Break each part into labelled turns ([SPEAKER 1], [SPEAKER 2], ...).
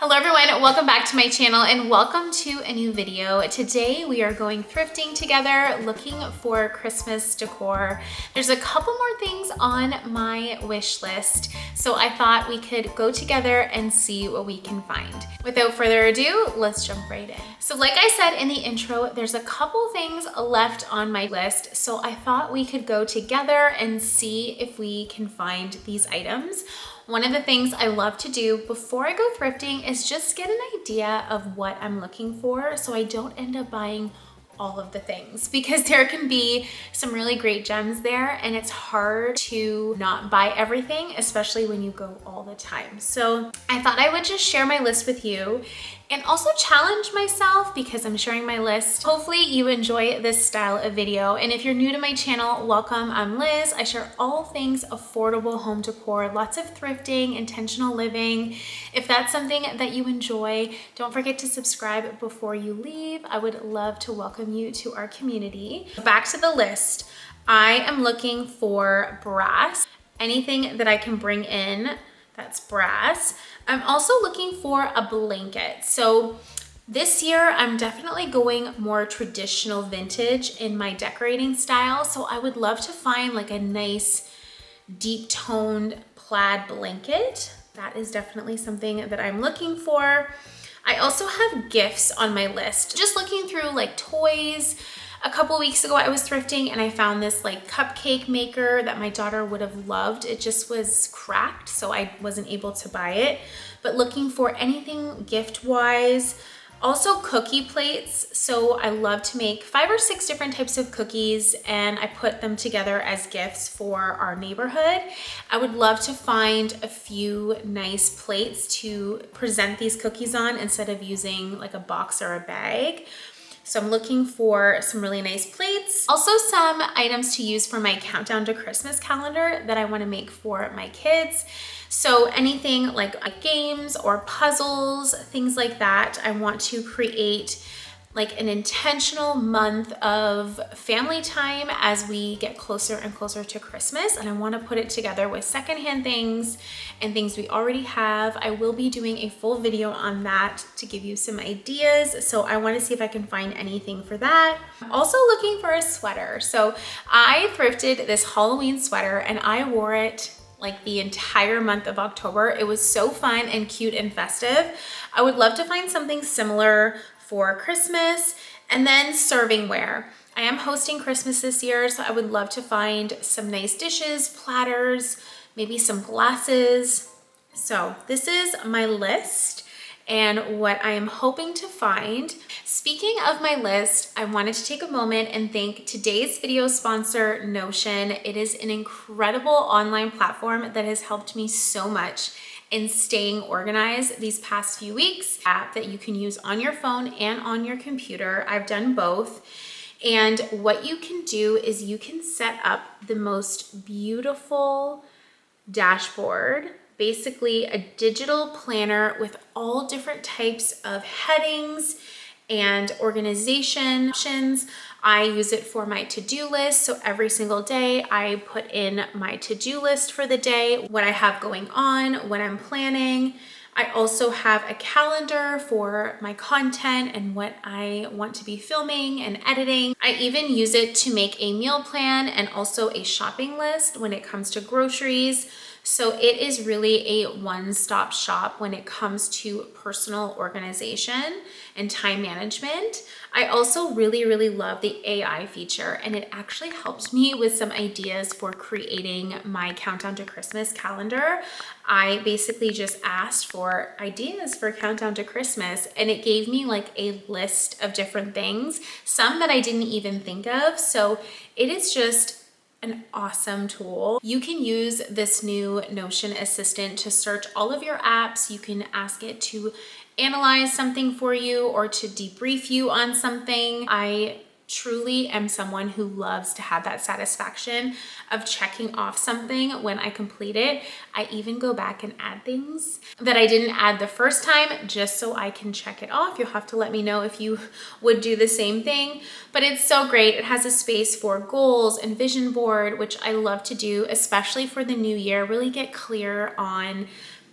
[SPEAKER 1] Hello everyone, welcome back to my channel and welcome to a new video. Today we are going thrifting together, looking for Christmas decor. There's a couple more things on my wish list, so I thought we could go together and see what we can find. Without further ado, let's jump right in. So like I said in the intro, there's a couple things left on my list, so I thought we could go together and see if we can find these items. One of the things I love to do before I go thrifting is just get an idea of what I'm looking for so I don't end up buying all of the things, because there can be some really great gems there and it's hard to not buy everything, especially when you go all the time. So I thought I would just share my list with you and also challenge myself because I'm sharing my list. Hopefully you enjoy this style of video. And if you're new to my channel, welcome. I'm Liz. I share all things affordable home decor, lots of thrifting, intentional living. If that's something that you enjoy, don't forget to subscribe before you leave. I would love to welcome you to our community. Back to the list. I am looking for brass, anything that I can bring in that's brass. I'm also looking for a blanket. So this year I'm definitely going more traditional vintage in my decorating style. So I would love to find like a nice deep toned plaid blanket. That is definitely something that I'm looking for. I also have gifts on my list. Just looking through like toys. A couple weeks ago I was thrifting and I found this like cupcake maker that my daughter would have loved. It just was cracked, so I wasn't able to buy it. But looking for anything gift-wise. Also cookie plates. So I love to make 5 or 6 different types of cookies and I put them together as gifts for our neighborhood. I would love to find a few nice plates to present these cookies on instead of using like a box or a bag. So I'm looking for some really nice plates. Also some items to use for my countdown to Christmas calendar that I want to make for my kids. So anything like games or puzzles, things like that. I want to create like an intentional month of family time as we get closer and closer to Christmas. And I want to put it together with secondhand things and things we already have. I will be doing a full video on that to give you some ideas. So I want to see if I can find anything for that. I'm also looking for a sweater. So I thrifted this Halloween sweater and I wore it like the entire month of October. It was so fun and cute and festive. I would love to find something similar for Christmas. And then serving ware. I am hosting Christmas this year, so I would love to find some nice dishes, platters, maybe some glasses. So this is my list and what I am hoping to find. Speaking of my list, I wanted to take a moment and thank today's video sponsor, Notion. It is an incredible online platform that has helped me so much in staying organized these past few weeks. App that you can use on your phone and on your computer. I've done both. And what you can do is you can set up the most beautiful dashboard, basically a digital planner with all different types of headings and organization options. I use it for my to-do list. So every single day I put in my to-do list for the day, what I have going on, what I'm planning. I also have a calendar for my content and what I want to be filming and editing. I even use it to make a meal plan and also a shopping list when it comes to groceries. So it is really a one-stop shop when it comes to personal organization and time management. I also really love the AI feature, and it actually helped me with some ideas for creating my countdown to Christmas calendar. I basically just asked for ideas for countdown to Christmas and it gave me like a list of different things, some that I didn't even think of. So it is just an awesome tool. You can use this new Notion assistant to search all of your apps. You can ask it to analyze something for you or to debrief you on something. I truly am someone who loves to have that satisfaction of checking off something when I complete it. I even go back and add things that I didn't add the first time just so I can check it off. You'll have to let me know if you would do the same thing, but it's so great. It has a space for goals and vision board, which I love to do, especially for the new year, really get clear on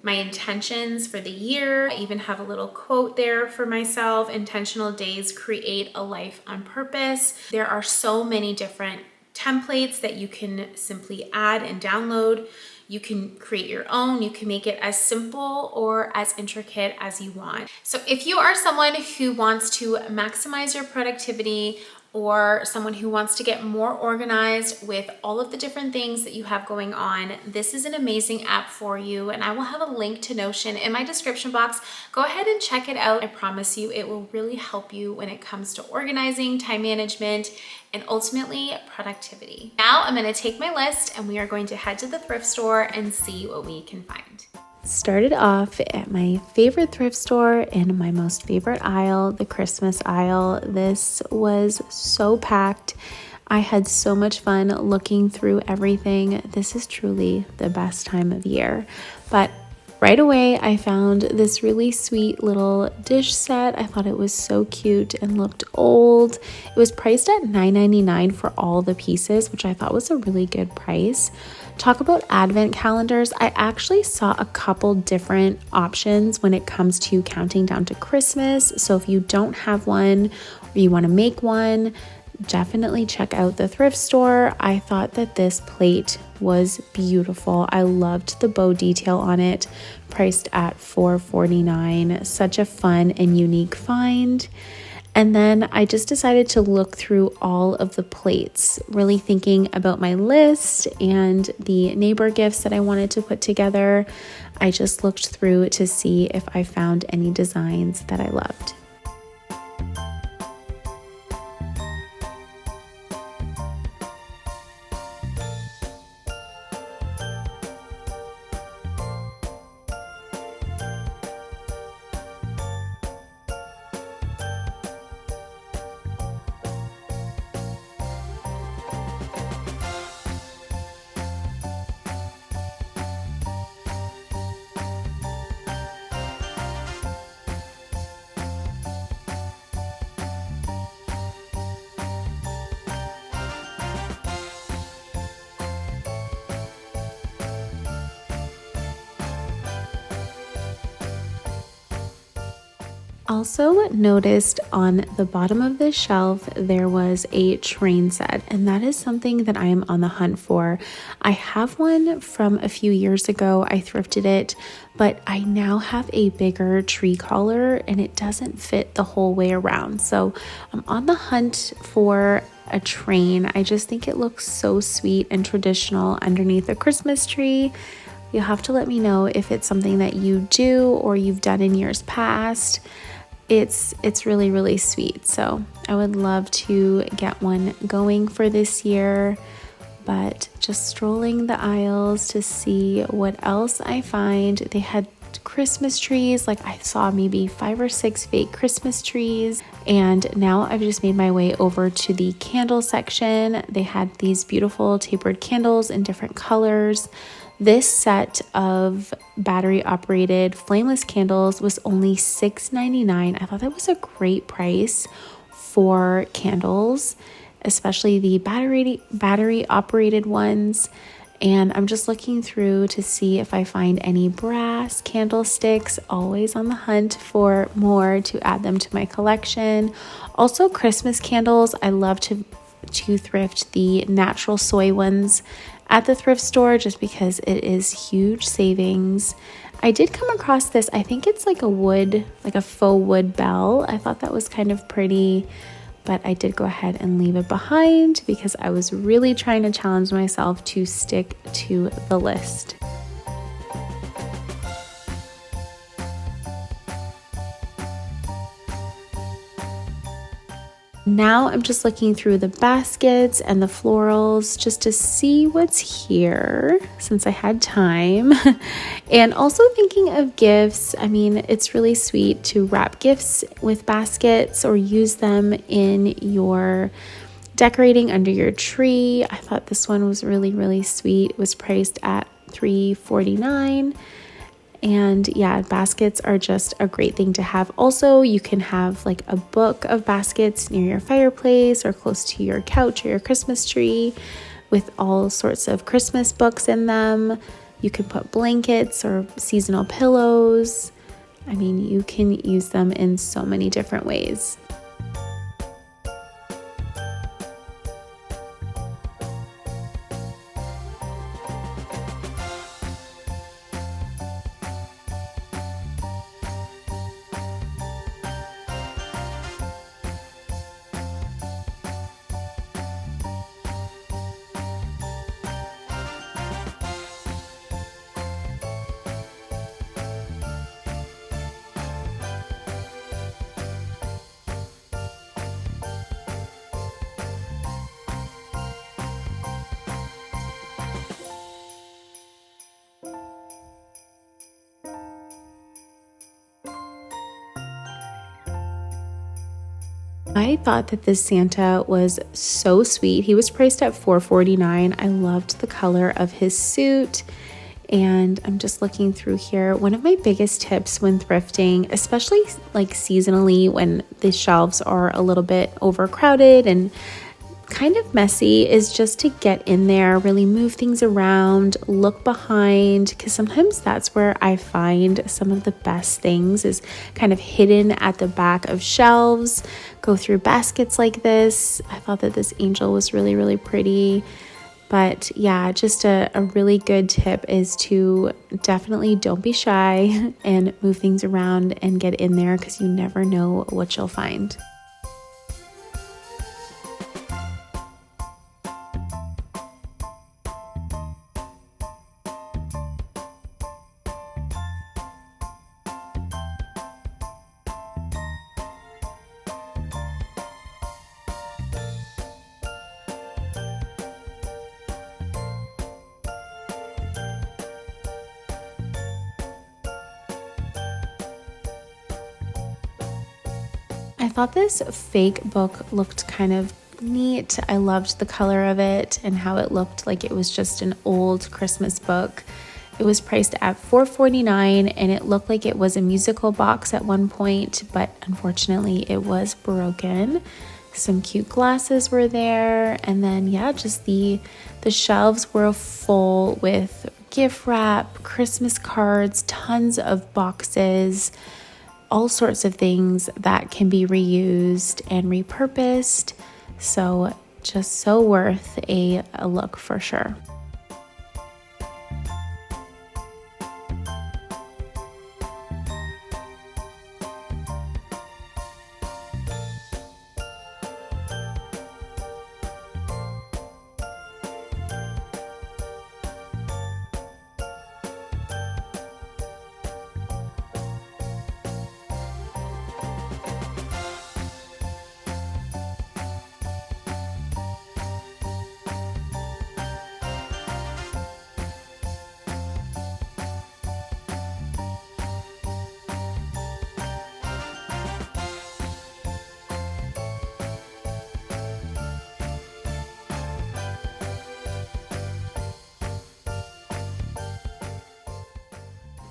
[SPEAKER 1] my intentions for the year. I even have a little quote there for myself: intentional days create a life on purpose. There are so many different templates that you can simply add and download. You can create your own. You can make it as simple or as intricate as you want. So if you are someone who wants to maximize your productivity, or someone who wants to get more organized with all of the different things that you have going on, this is an amazing app for you. And I will have a link to Notion in my description box. Go ahead and check it out. I promise you it will really help you when it comes to organizing, time management, and ultimately productivity. Now I'm going to take my list and we are going to head to the thrift store and see what we can find.
[SPEAKER 2] Started off at my favorite thrift store in my most favorite aisle, the Christmas aisle. This was so packed. I had so much fun looking through everything. This is truly the best time of year. But right away, I found this really sweet little dish set. I thought it was so cute and looked old. It was priced at $9.99 for all the pieces, which I thought was a really good price. Talk about advent calendars. I actually saw a couple different options when it comes to counting down to Christmas. So if you don't have one or you want to make one, definitely check out the thrift store. I thought that this plate was beautiful. I loved the bow detail on it, priced at $4.49. Such a fun and unique find. And then I just decided to look through all of the plates, really thinking about my list and the neighbor gifts that I wanted to put together. I just looked through to see if I found any designs that I loved. Also noticed on the bottom of this shelf there was a train set, and that is something that I am on the hunt for. I have one from a few years ago. I thrifted it, but I now have a bigger tree collar and it doesn't fit the whole way around. So I'm on the hunt for a train. I just think it looks so sweet and traditional underneath a Christmas tree. You'll have to let me know if it's something that you do or you've done in years past. It's really, really sweet. So I would love to get one going for this year, but just strolling the aisles to see what else I find. They had Christmas trees, like I saw maybe 5 or 6 fake Christmas trees. And now I've just made my way over to the candle section. They had these beautiful tapered candles in different colors. This set of battery-operated flameless candles was only $6.99. I thought that was a great price for candles, especially the battery-operated ones. And I'm just looking through to see if I find any brass candlesticks. Always on the hunt for more to add them to my collection. Also, Christmas candles. I love to thrift the natural soy ones at the thrift store just because it is huge savings. I did come across this. I think it's like a faux wood bell. I thought that was kind of pretty, but I did go ahead and leave it behind because I was really trying to challenge myself to stick to the list. Now I'm just looking through the baskets and the florals just to see what's here since I had time. And also thinking of gifts. I mean, it's really sweet to wrap gifts with baskets or use them in your decorating under your tree. I thought this one was really, really sweet. It was priced at $3.49. And yeah, baskets are just a great thing to have. Also, you can have like a book of baskets near your fireplace or close to your couch or your Christmas tree with all sorts of Christmas books in them. You can put blankets or seasonal pillows. I mean, you can use them in so many different ways. I thought that this Santa was so sweet. He was priced at $4.49. I loved the color of his suit. And I'm just looking through here. One of my biggest tips when thrifting, especially like seasonally when the shelves are a little bit overcrowded and kind of messy, is just to get in there, really move things around, look behind, because sometimes that's where I find some of the best things, is kind of hidden at the back of shelves. Go through baskets like this. I thought that this angel was really, really pretty. But yeah, just a really good tip is to definitely don't be shy and move things around and get in there, because you never know what you'll find. I thought this fake book looked kind of neat. I loved the color of it and how it looked like it was just an old Christmas book. It was priced at $4.49 and it looked like it was a musical box at one point, but unfortunately it was broken. Some cute glasses were there, and then yeah, just the shelves were full with gift wrap, Christmas cards, tons of boxes, all sorts of things that can be reused and repurposed. So just so worth a look for sure.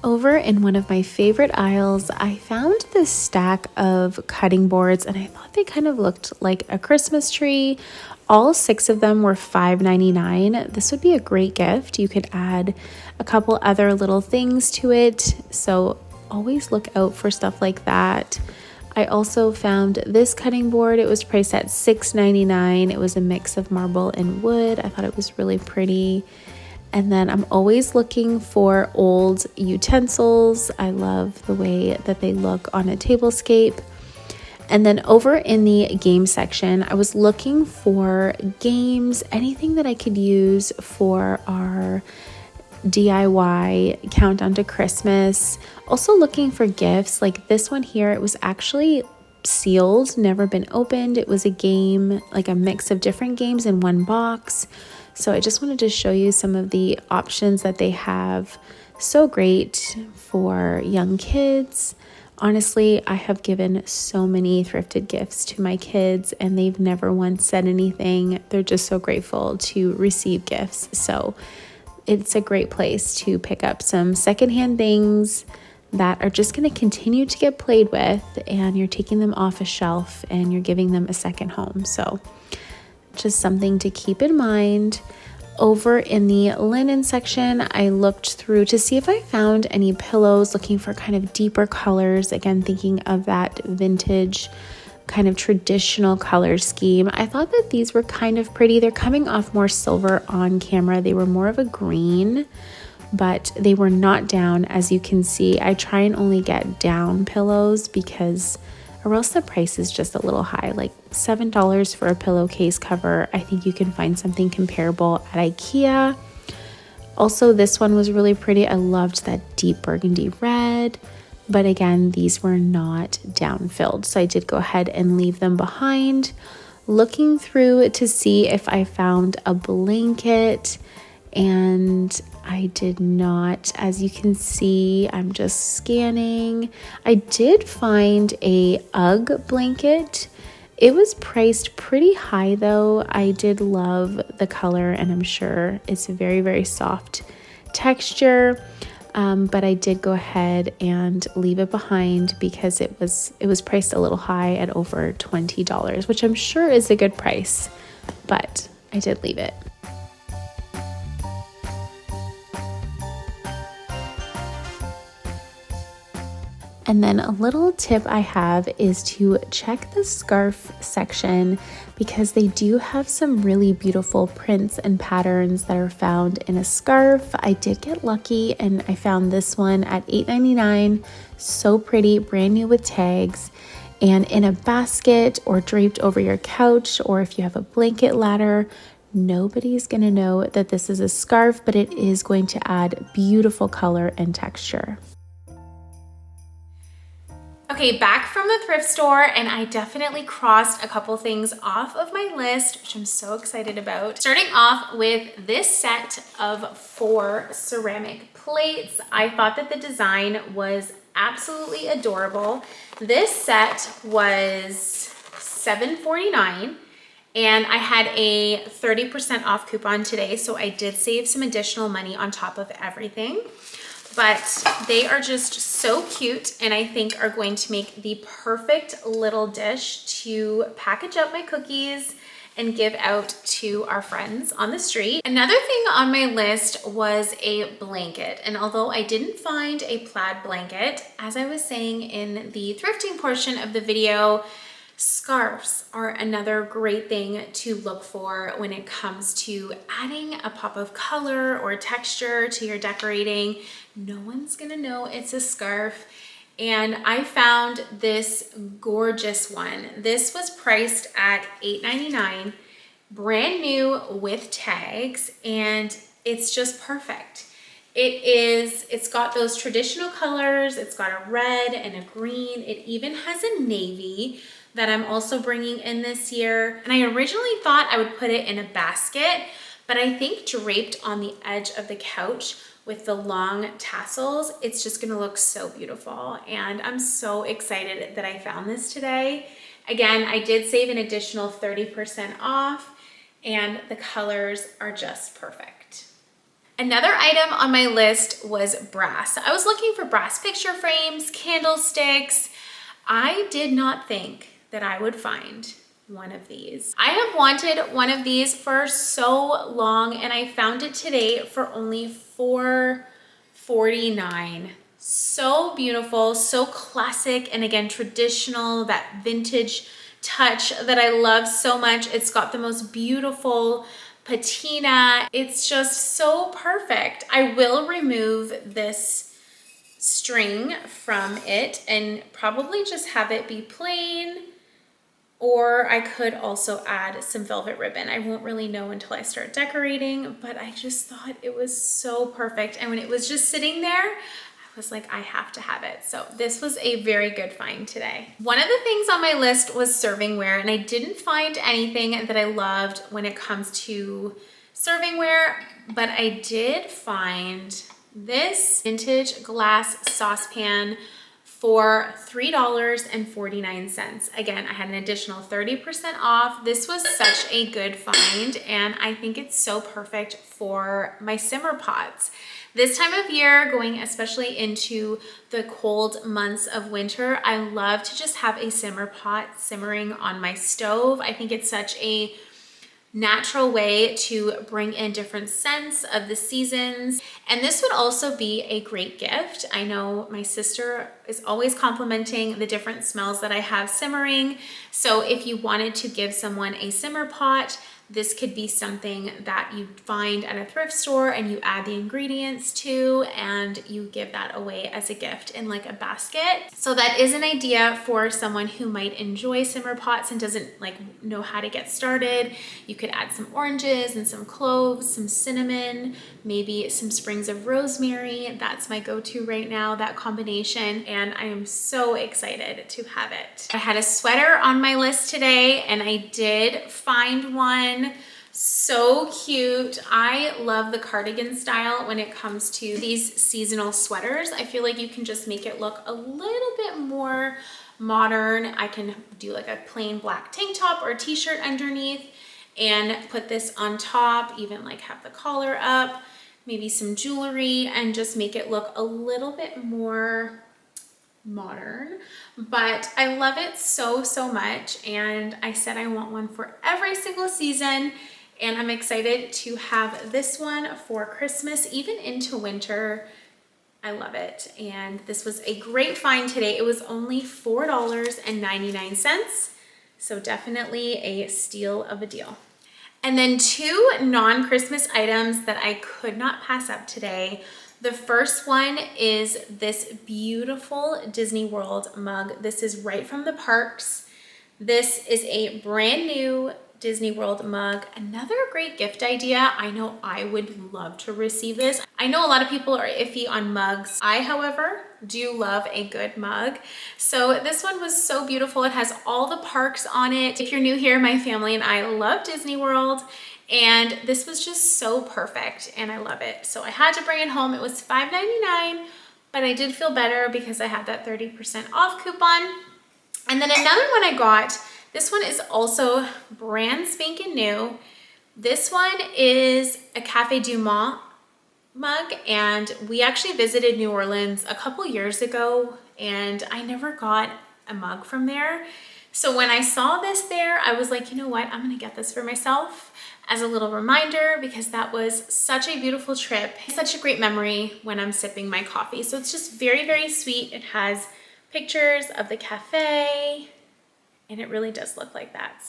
[SPEAKER 2] Over in one of my favorite aisles, I found this stack of cutting boards, and I thought they kind of looked like a Christmas tree. All 6 of them were $5.99. This would be a great gift. You could add a couple other little things to it, so always look out for stuff like that. I also found this cutting board. It was priced at $6.99. It was a mix of marble and wood. I thought it was really pretty. And then I'm always looking for old utensils. I love the way that they look on a tablescape. And then over in the game section, I was looking for games, anything that I could use for our DIY countdown to Christmas. Also looking for gifts like this one here. It was actually sealed, never been opened. It was a game, like a mix of different games in one box. So I just wanted to show you some of the options that they have. So great for young kids. Honestly, I have given so many thrifted gifts to my kids and they've never once said anything. They're just so grateful to receive gifts. So it's a great place to pick up some secondhand things that are just going to continue to get played with, and you're taking them off a shelf and you're giving them a second home. So just something to keep in mind. Over in the linen section, I looked through to see if I found any pillows, looking for kind of deeper colors. Again, thinking of that vintage kind of traditional color scheme. I thought that these were kind of pretty. They're coming off more silver on camera. They were more of a green, but they were not down. As you can see, I try and only get down pillows because or else the price is just a little high, like $7 for a pillowcase cover. I think you can find something comparable at IKEA. Also, this one was really pretty. I loved that deep burgundy red, but again, these were not down filled. So I did go ahead and leave them behind. Looking through to see if I found a blanket, and I did not. As you can see, I'm just scanning. I did find a UGG blanket. It was priced pretty high though. I did love the color, and I'm sure it's a very, very soft texture. But I did go ahead and leave it behind because it was priced a little high at over $20, which I'm sure is a good price, but I did leave it. And then a little tip I have is to check the scarf section because they do have some really beautiful prints and patterns that are found in a scarf. I did get lucky and I found this one at $8.99. So pretty, brand new with tags, and in a basket or draped over your couch, or if you have a blanket ladder. Nobody's gonna know that this is a scarf, but it is going to add beautiful color and texture.
[SPEAKER 1] Okay, back from the thrift store, and I definitely crossed a couple things off of my list, which I'm so excited about. Starting off with this set of 4 ceramic plates. I thought that the design was absolutely adorable. This set was $7.49. And I had a 30% off coupon today, so I did save some additional money on top of everything. But they are just so cute, and I think are going to make the perfect little dish to package up my cookies and give out to our friends on the street. Another thing on my list was a blanket, and although I didn't find a plaid blanket, as I was saying in the thrifting portion of the video, scarves are another great thing to look for when it comes to adding a pop of color or texture to your decorating. No one's gonna know it's a scarf. And I found this gorgeous one. This was priced at $8.99, brand new with tags, and it's just perfect. It's got those traditional colors. It's got a red and a green. It even has a navy that I'm also bringing in this year. And I originally thought I would put it in a basket, but I think draped on the edge of the couch with the long tassels, it's just gonna look so beautiful. And I'm so excited that I found this today. Again, I did save an additional 30% off, and the colors are just perfect. Another item on my list was brass. I was looking for brass picture frames, candlesticks. I did not think that I would find one of these. I have wanted one of these for so long, and I found it today for only $4.49. So beautiful, so classic, and again, traditional, that vintage touch that I love so much. It's got the most beautiful patina. It's just so perfect. I will remove this string from it and probably just have it be plain, or I could also add some velvet ribbon. I won't really know until I start decorating, but I just thought it was so perfect. And when it was just sitting there, I was like, I have to have it. So this was a very good find today. One of the things on my list was servingware, and I didn't find anything that I loved when it comes to servingware, but I did find this vintage glass saucepan for $3.49. Again, I had an additional 30% off. This was such a good find, and I think it's so perfect for my simmer pots. This time of year, going especially into the cold months of winter, I love to just have a simmer pot simmering on my stove. I think it's such a natural way to bring in different scents of the seasons. And this would also be a great gift. I know my sister is always complimenting the different smells that I have simmering. So if you wanted to give someone a simmer pot, this could be something that you find at a thrift store and you add the ingredients to, and you give that away as a gift in like a basket. So that is an idea for someone who might enjoy simmer pots and doesn't like know how to get started. You could add some oranges and some cloves, some cinnamon, maybe some sprigs of rosemary. That's my go-to right now, that combination. And I am so excited to have it. I had a sweater on my list today and I did find one. So cute. I love the cardigan style when it comes to these seasonal sweaters. I feel like you can just make it look a little bit more modern. I can do like a plain black tank top or t-shirt underneath and put this on top, even like have the collar up, maybe some jewelry, and just make it look a little bit more modern. But I love it so much, and I said I want one for every single season, and I'm excited to have this one for Christmas, even into winter. I love it, and this was a great find today. It was only $4.99, so definitely a steal of a deal. And then two non-Christmas items that I could not pass up today. The first one is this beautiful Disney World mug. This is right from the parks. This is a brand new Disney World mug. Another great gift idea. I know I would love to receive this. I know a lot of people are iffy on mugs. I, however, do love a good mug. So this one was so beautiful. It has all the parks on it. If you're new here, my family and I love Disney World, and this was just so perfect and I love it. So I had to bring it home. It was $5.99, but I did feel better because I had that 30% off coupon. And then another one I got, this one is also brand spanking new. This one is a Cafe Du Monde mug, and we actually visited New Orleans a couple years ago and I never got a mug from there. So when I saw this there, I was like, you know what, I'm gonna get this for myself as a little reminder, because that was such a beautiful trip, such a great memory when I'm sipping my coffee. So it's just very sweet. It has pictures of the cafe and it really does look like that.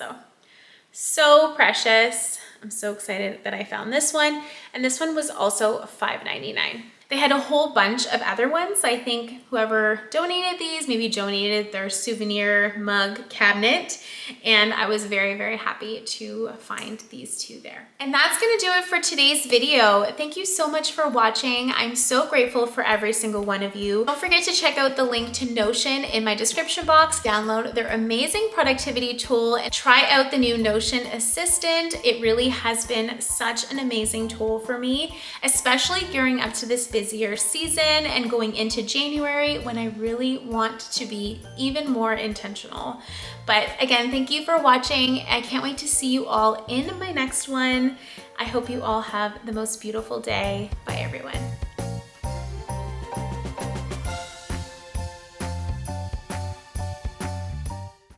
[SPEAKER 1] So precious. I'm so excited that I found this one. And this one was also $5.99. They had a whole bunch of other ones. I think whoever donated these maybe donated their souvenir mug cabinet, and I was very happy to find these two there. And that's gonna do it for today's video. Thank you so much for watching. I'm so grateful for every single one of you. Don't forget to check out the link to Notion in my description box. Download their amazing productivity tool and try out the new Notion Assistant. It really has been such an amazing tool for me, especially gearing up to this busier season and going into January when I really want to be even more intentional. But again, thank you for watching. I can't wait to see you all in my next one. I hope you all have the most beautiful day. Bye everyone.